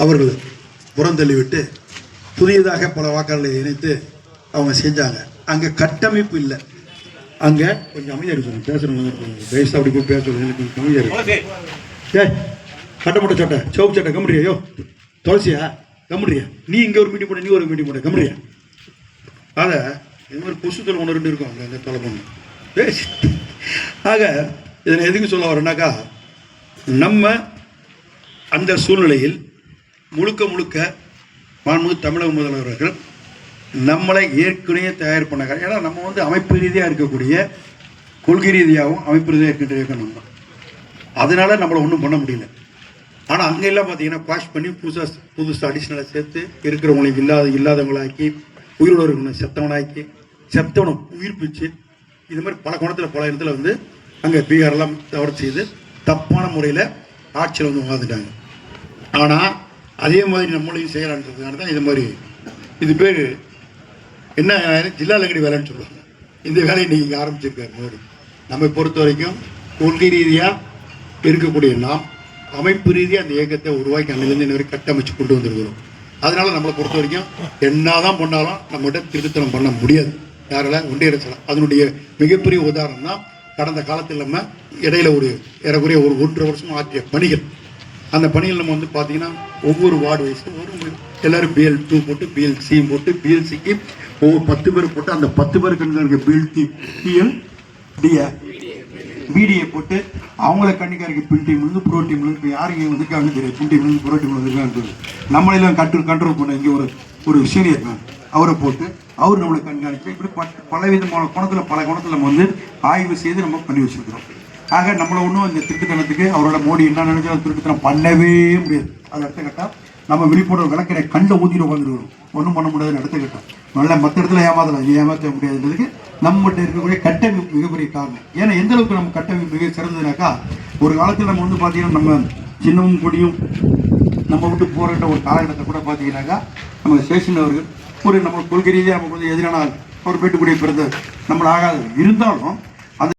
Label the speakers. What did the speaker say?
Speaker 1: அவர்கள் புறந்தள்ளிவிட்டு புதியதாக பல வாக்காளர்களை இணைத்து அவங்க செஞ்சாங்க. அங்கே கட்டமைப்பு இல்லை. அங்கே கொஞ்சம் அமைதியாக இருக்கணும், பேசுகிறவங்க வயசு அப்படி போய் பேசுறது கொஞ்சம் அமைதியாக இருக்கு. கட்டப்பட்ட சட்டை சோப்பு சட்டை கம்பெனியா? யோ துளசியா கம்பெனியா? நீ இங்கே ஒரு மீட்டிங் போட, நீ ஒரு மீட்டிங் போட கம்பெனியா? ஆக இது மாதிரி கொசுத்தல் ஒன்று ரெண்டு இருக்கும் அங்கே தொலை பொண்ணு பேசி. ஆக இதில் எதுக்கு சொல்ல வரேன்னாக்கா, நம்ம அந்த சூழ்நிலையில் முழுக்க முழுக்க மாண்புமிகு தமிழக முதல்வர்கள் நம்மளை ஏற்கனவே தயார் பண்ணாங்க. ஏன்னா நம்ம வந்து அமைப்பு ரீதியாக இருக்கக்கூடிய கொள்கை ரீதியாகவும் அமைப்பு ரீதியாக இருக்கின்ற இயக்கம் நம்ம, அதனால நம்மளை ஒன்றும் பண்ண முடியல. ஆனால் அங்கெல்லாம் பார்த்தீங்கன்னா வாஷ் பண்ணி புதுசாக அடிஷ்னலாக சேர்த்து இருக்கிறவங்களையும் இல்லாதவங்களாக்கி, உயிரோடு செத்தவனாக்கி, செத்தவனை உயிர்ப்பிச்சு, இது மாதிரி பல கோணத்தில் பல இடத்துல வந்து அங்கே பீகாரெல்லாம் தவறு செய்து தப்பான முறையில் ஆட்சியில் வந்து உட்காந்துட்டாங்க. ஆனால் அதே மாதிரி நம்மளையும் செய்யலான்றதுனால தான் இது மாதிரி, இது பேர் என்ன ஜில்லா லங்கடி வேலைன்னு சொல்லுவாங்க. இந்த வேலையை நீங்கள் ஆரம்பிச்சிருக்காரு மோடி. நம்மை பொறுத்த வரைக்கும் கொள்கை ரீதியாக இருக்கக்கூடிய நாம் அமைப்பு ரீதியாக அந்த இயக்கத்தை உருவாக்கி அன்னிலேருந்து இன்ன வரைக்கும் கட்டமைச்சு கொண்டு வந்திருக்கிறோம். அதனால் நம்மளை பொறுத்த வரைக்கும் என்ன தான் பண்ணாலும் நம்மகிட்ட திருத்தனம் பண்ண முடியாது. யாரால ஒன்றிய அரசு. அதனுடைய மிகப்பெரிய உதாரணம் தான் கடந்த காலத்தில் நம்ம இடையில ஒரு ஏறக்குறைய ஒரு 1.5 வருஷம் ஆற்றிய பணிகள். அந்த பணிகள் நம்ம வந்து பார்த்தீங்கன்னா ஒவ்வொரு வார்டு வயசு ஒரு எல்லாரும் BL2 போட்டு BLC போட்டு BLCக்கு ஒவ்வொரு 10 பேர் போட்டு அந்த 10 பேருக்கு இருக்க BDA போட்டு அவங்கள கண்ணிக்காருக்கு பின் டீம்லேருந்து ப்ரோ டீம்லேருந்து இப்போ யாருக்கு வந்துருக்காங்க தெரியும். பின் டீம்லேருந்து ப்ரோ டீம்ல வந்துருக்காங்க. நம்மளெல்லாம் கண்ட்ரோல் பண்ண இங்கே ஒரு சீனியர் இருக்காங்க, அவரை போட்டு அவர் நம்மளை கண்காணிச்சு இப்படி பலவிதமான பல கோணத்தில் நம்ம வந்து ஆய்வு செய்து நம்ம பண்ணி வச்சுருக்கிறோம். ஆக நம்மளை ஒன்றும் இந்த திருட்டுத்தனத்துக்கு அவரோட மோடி என்ன நினைச்சாலும் திருட்டுத்தனம் பண்ணவே முடியாது. அது அடுத்த கட்டம் நம்ம விழிப்புணர்வு விளக்கிற கண்ட ஊதியில் உட்காந்துருக்கணும். ஒன்றும் பண்ண முடியாதுன்னு அடுத்த கட்டம். நல்ல மற்ற இடத்துல ஏமாத்தலாம், ஏமாற்ற முடியாதுன்றதுக்கு நம்மகிட்ட இருக்கக்கூடிய கட்டமைப்பு மிகப்பெரிய காரணம். ஏன்னா எந்த அளவுக்கு நம்ம கட்டமைப்பு மிக சிறந்ததுனாக்கா, ஒரு காலத்தில் நம்ம வந்து பார்த்தீங்கன்னா நம்ம சின்னமும் கொடியும் நம்ம விட்டு போகிற ஒரு காலகட்டத்தை கூட பார்த்தீங்கன்னாக்கா, நம்ம சேஷன் அவர்கள் ஒரு நம்ம கொள்கை ரீதியாக நமக்கு வந்து எதிரானால் அவர் பேட்டுக்குடிய பிறந்த நம்மளை ஆகாது இருந்தாலும்